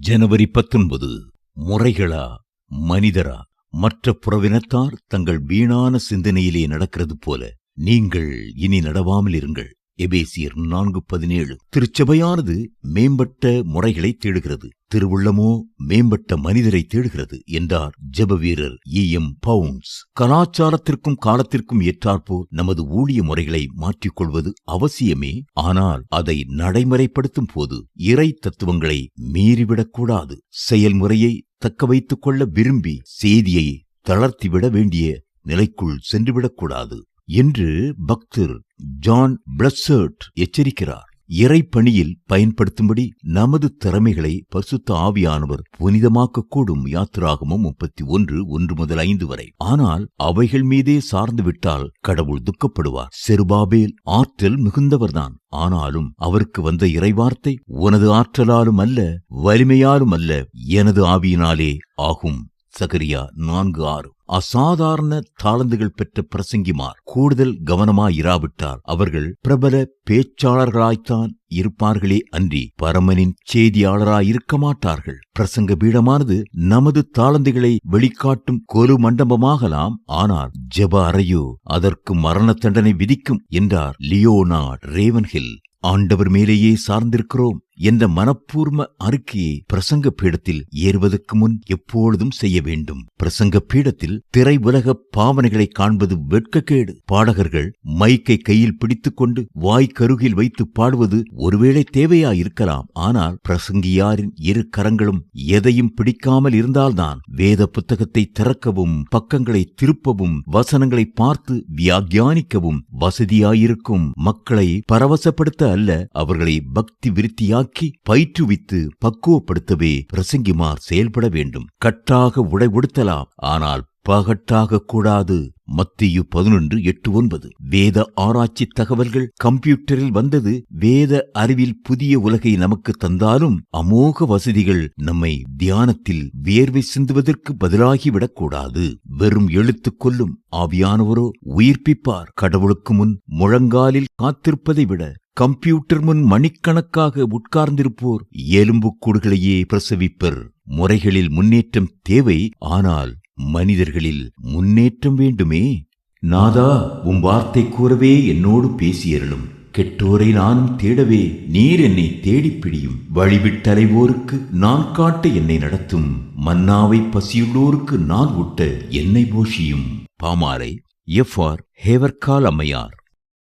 ஜனவரி 19. முறைகளா மனிதரா? மற்ற புறவினத்தார் தங்கள் வீணான சிந்தனையிலே நடக்கிறது போல நீங்கள் இனி நடவாமல் இருங்கள். எபேசியர் 4:17. திருச்சபையானது மேம்பட்ட முறைகளை தேடுகிறது, திருவுள்ளமோ மேம்பட்ட மனிதரை தேடுகிறது என்றார் ஜெப வீரர் E.M. பவுன்ஸ். கலாச்சாரத்திற்கும் காலத்திற்கும் ஏற்றாற்போல் நமது ஊழிய முறைகளை மாற்றிக்கொள்வது அவசியமே. ஆனால் அதை நடைமுறைப்படுத்தும் போது இறை தத்துவங்களை மீறிவிடக்கூடாது. செயல்முறையை தக்க வைத்துக் கொள்ள விரும்பி செய்தியை தளர்த்திவிட வேண்டிய நிலைக்குள் சென்றுவிடக்கூடாது என்று பக்தர் ஜான் பிளஸ்ஸர்ட் எச்சரிக்கிறார். இறை பணியில் பயன்படுத்தும்படி நமது திறமைகளை பரிசுத்த ஆவியானவர் புனிதமாக்கக்கூடும். யாத்திராகமம் 31:1-5 வரை. ஆனால் அவைகள் மீதே சார்ந்து விட்டால் கடவுள் துக்கப்படுவார். செருபாபேல் ஆற்றல் மிகுந்தவர்தான். ஆனாலும் அவருக்கு வந்த இறைவார்த்தை, உனது ஆற்றலாலும் அல்ல, வலிமையாலும் அல்ல, எனது ஆவியினாலே ஆகும். சகரியா 4:6. அசாதாரண தாளந்துகள் பெற்ற பிரசங்கிமார் கூடுதல் கவனமாயிராவிட்டால் அவர்கள் பிரபல பேச்சாளர்களாய்த்தான் இருப்பார்களே அன்றி பரமனின் செய்தியாளராயிருக்க மாட்டார்கள். பிரசங்க பீடமானது நமது தாளந்துகளை வெளிக்காட்டும் கொலு மண்டபமாகலாம், ஆனால் ஜெப அறையோ அதற்கு மரண தண்டனை விதிக்கும் என்றார் லியோனார்ட் ரேவன்ஹில். ஆண்டவர் மேலேயே சார்ந்திருக்கிறோம் என்ற மனப்பூர்வ அறிக்கையை பிரசங்க பீடத்தில் ஏறுவதற்கு முன் எப்பொழுதும் செய்ய வேண்டும். பிரசங்க பீடத்தில் திரை உலக பாவனைகளை காண்பது வெட்கக்கேடு. பாடகர்கள் மைக்கை கையில் பிடித்துக் கொண்டு வாய்க்கருகில் வைத்து பாடுவது ஒருவேளை தேவையாயிருக்கலாம். ஆனால் பிரசங்கியாரின் இரு கரங்களும் எதையும் பிடிக்காமல் இருந்தால்தான் வேத புத்தகத்தை திறக்கவும், பக்கங்களை திருப்பவும், வசனங்களை பார்த்து வியாக்கியானிக்கவும் வசதியாயிருக்கும். மக்களை பரவசப்படுத்த அல்ல, அவர்களை பக்தி விருத்தியாக பயிற்றுவித்து பக்குவப்படுத்தவே பிரசங்கிமார் செயல்பட வேண்டும். கட்டாக உடை உடுத்தலாம், ஆனால் பகட்டாக கூடாது. மத்தேயு 11:8-9. வேத ஆராய்ச்சி தகவல்கள் கம்ப்யூட்டரில் வந்தது. வேத அறிவில் புதிய உலகை நமக்கு தந்தாலும் அமோக வசதிகள் நம்மை தியானத்தில் வியர்வை சிந்துவதற்கு பதிலாகிவிடக்கூடாது. வெறும் எழுத்து கொல்லும், ஆவியானவரோ உயிர்ப்பிப்பார். கடவுளுக்கு முன் முழங்காலில் காத்திருப்பதை விட கம்ப்யூட்டர் முன் மணிக்கணக்காக உட்கார்ந்திருப்போர் எலும்புக்கூடுகளையே பிரசவிப்பர். முறைகளில் முன்னேற்றம் தேவை, ஆனால் மனிதர்களில் முன்னேற்றம் வேண்டுமே. நாதா, உம் வார்த்தை கூறவே என்னோடு பேசியருளும். கெட்டோரை நானும் தேடவே நீர் என்னை தேடிப்பிடியும். வழிவிட்டலைவோருக்கு நான் காட்ட என்னை நடத்தும். மன்னாவை பசியுள்ளோருக்கு நான் ஊட்ட என்னை போஷியும். பாமாலை F.R. ஹேவர்கால் அம்மையார்.